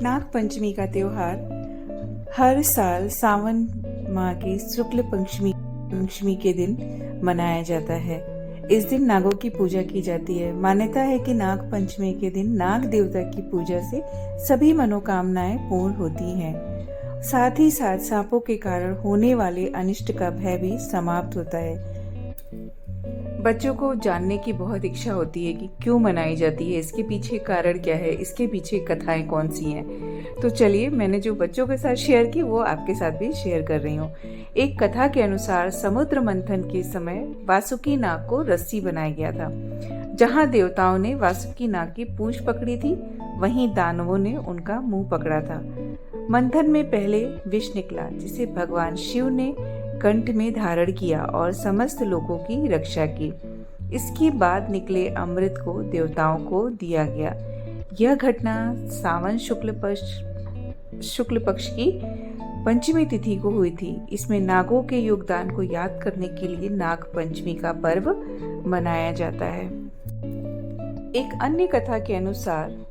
नाग पंचमी का त्योहार हर साल सावन माह के शुक्ल पंचमी के दिन मनाया जाता है। इस दिन नागों की पूजा की जाती है। मान्यता है कि नाग पंचमी के दिन नाग देवता की पूजा से सभी मनोकामनाएं पूर्ण होती हैं। साथ ही साथ सांपों के कारण होने वाले अनिष्ट का भय भी समाप्त होता है। बच्चों को जानने की बहुत इच्छा होती है कि क्यों मनाई जाती है, इसके पीछे कारण क्या है, इसके पीछे कथाएं कौन सी हैं। तो चलिए, मैंने जो बच्चों के साथ शेयर की वो आपके साथ भी शेयर कर रही हूँ। एक कथा के अनुसार समुद्र मंथन के समय वासुकी नाग को रस्सी बनाया गया था। जहाँ देवताओं ने वासुकी नाग की पूंछ पकड़ी थी, वहीं दानवों ने उनका मुंह पकड़ा था। मंथन में पहले विष निकला, जिसे भगवान शिव ने कंठ में धारण किया और समस्त लोगों की रक्षा की। इसके बाद निकले अमृत को देवताओं को दिया गया। यह घटना सावन शुक्ल पक्ष की पंचमी तिथि को हुई थी। इसमें नागों के योगदान को याद करने के लिए नाग पंचमी का पर्व मनाया जाता है। एक अन्य कथा के अनुसार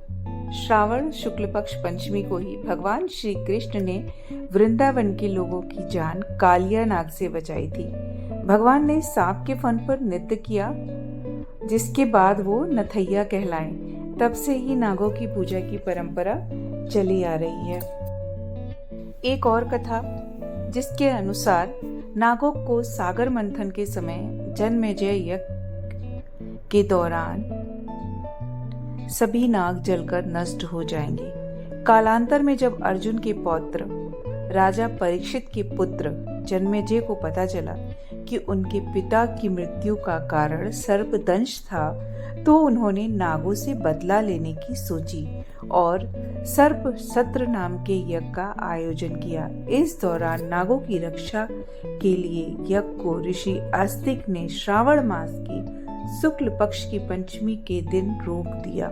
श्रावण शुक्ल पक्ष पंचमी को ही भगवान श्री कृष्ण ने वृंदावन के लोगों की जान कालिया नाग से बचाई थी। भगवान ने सांप के फन पर नृत्य किया, जिसके बाद वो नथैया कहलाए। तब से ही नागों की पूजा की परंपरा चली आ रही है। एक और कथा जिसके अनुसार नागों को सागर मंथन के समय जन्मेजय यज्ञ के दौरान सभी नाग जलकर नष्ट हो जाएंगे। कालांतर में जब अर्जुन के पौत्र राजा परीक्षित के पुत्र जन्मेजय को पता चला कि उनके पिता की मृत्यु का कारण सर्पदंश था, तो उन्होंने नागों से बदला लेने की सोची और सर्प सत्र नाम के यज्ञ का आयोजन किया। इस दौरान नागों की रक्षा के लिए यज्ञ को ऋषि आस्तिक ने श्रावण मास की शुक्ल पक्ष की पंचमी के दिन रोक दिया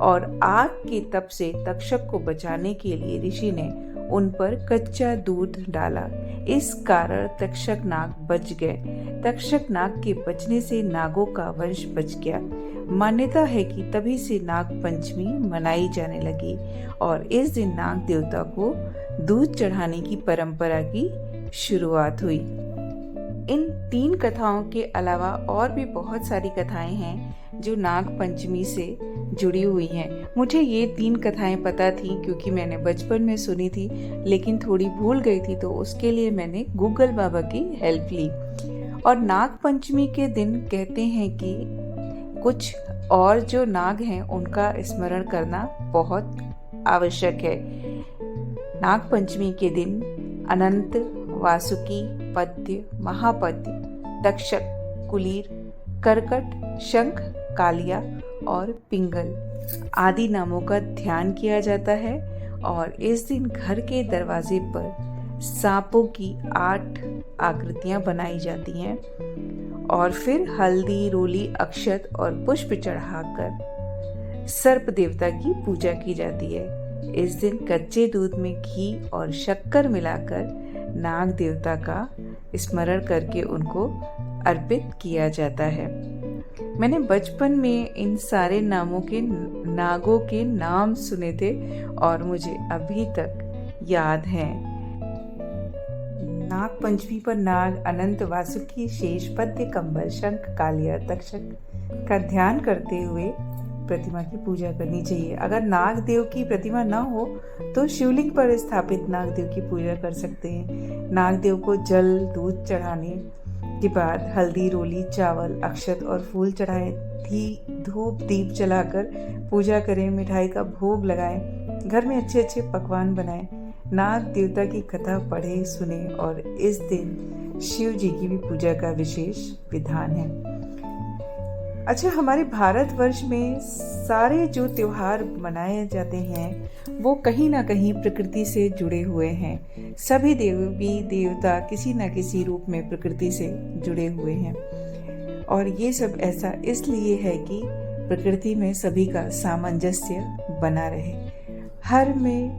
और आग के तप से तक्षक को बचाने के लिए ऋषि ने उन पर कच्चा दूध डाला। इस कारण तक्षक नाग बच गए। तक्षक नाग के बचने से नागों का वंश बच गया। मान्यता है कि तभी से नाग पंचमी मनाई जाने लगी और इस दिन नाग देवता को दूध चढ़ाने की परंपरा की शुरुआत हुई। इन 3 कथाओं के अलावा और भी बहुत सारी कथाएं हैं जो नाग पंचमी से जुड़ी हुई हैं। मुझे ये 3 कथाएं पता थी क्योंकि मैंने बचपन में सुनी थी, लेकिन थोड़ी भूल गई थी, तो उसके लिए मैंने गूगल बाबा की हेल्प ली। और नाग पंचमी के दिन कहते हैं कि कुछ और जो नाग हैं उनका स्मरण करना बहुत आवश्यक है। नाग पंचमी के दिन अनंत, वासुकी, पद्य, महापद्य, तक्षक, कुलीर, करकट, शंख, कालिया और पिंगल आदि नामों का ध्यान किया जाता है। और इस दिन घर के दरवाजे पर सांपों की 8 आकृतियां बनाई जाती हैं और फिर हल्दी, रोली, अक्षत और पुष्प चढ़ाकर सर्प देवता की पूजा की जाती है। इस दिन कच्चे दूध में घी और शक्कर मिलाकर नाग देवता का स्मरण करके उनको अर्पित किया जाता है। मैंने बचपन में इन सारे नागों के नाम सुने थे और मुझे अभी तक याद हैं। नाग पंचमी पर नाग, अनंत, वासुकी, शेष, पद्य, कंबल, शंख, कालिया, तक्षक का ध्यान करते हुए प्रतिमा की पूजा करनी चाहिए। अगर नागदेव की प्रतिमा न हो तो शिवलिंग पर स्थापित नागदेव की पूजा कर सकते हैं। नागदेव को जल, दूध चढ़ाने के बाद हल्दी, रोली, चावल, अक्षत और फूल चढ़ाएं, धूप दीप जलाकर पूजा करें, मिठाई का भोग लगाएं, घर में अच्छे अच्छे पकवान बनाएं, नाग देवता की कथा पढ़े सुने और इस दिन शिव जी की भी पूजा का विशेष विधान है। अच्छा, हमारे भारतवर्ष में सारे जो त्योहार मनाए जाते हैं वो कहीं ना कहीं प्रकृति से जुड़े हुए हैं। सभी देवी देवता किसी न किसी रूप में प्रकृति से जुड़े हुए हैं और ये सब ऐसा इसलिए है कि प्रकृति में सभी का सामंजस्य बना रहे। हर में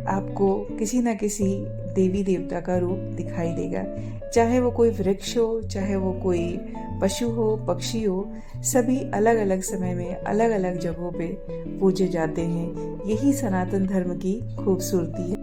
आपको किसी न किसी देवी देवता का रूप दिखाई देगा। चाहे वो कोई वृक्ष हो, चाहे वो कोई पशु हो, पक्षी हो, सभी अलग अलग समय में अलग अलग जगहों पे पूजे जाते हैं। यही सनातन धर्म की खूबसूरती है।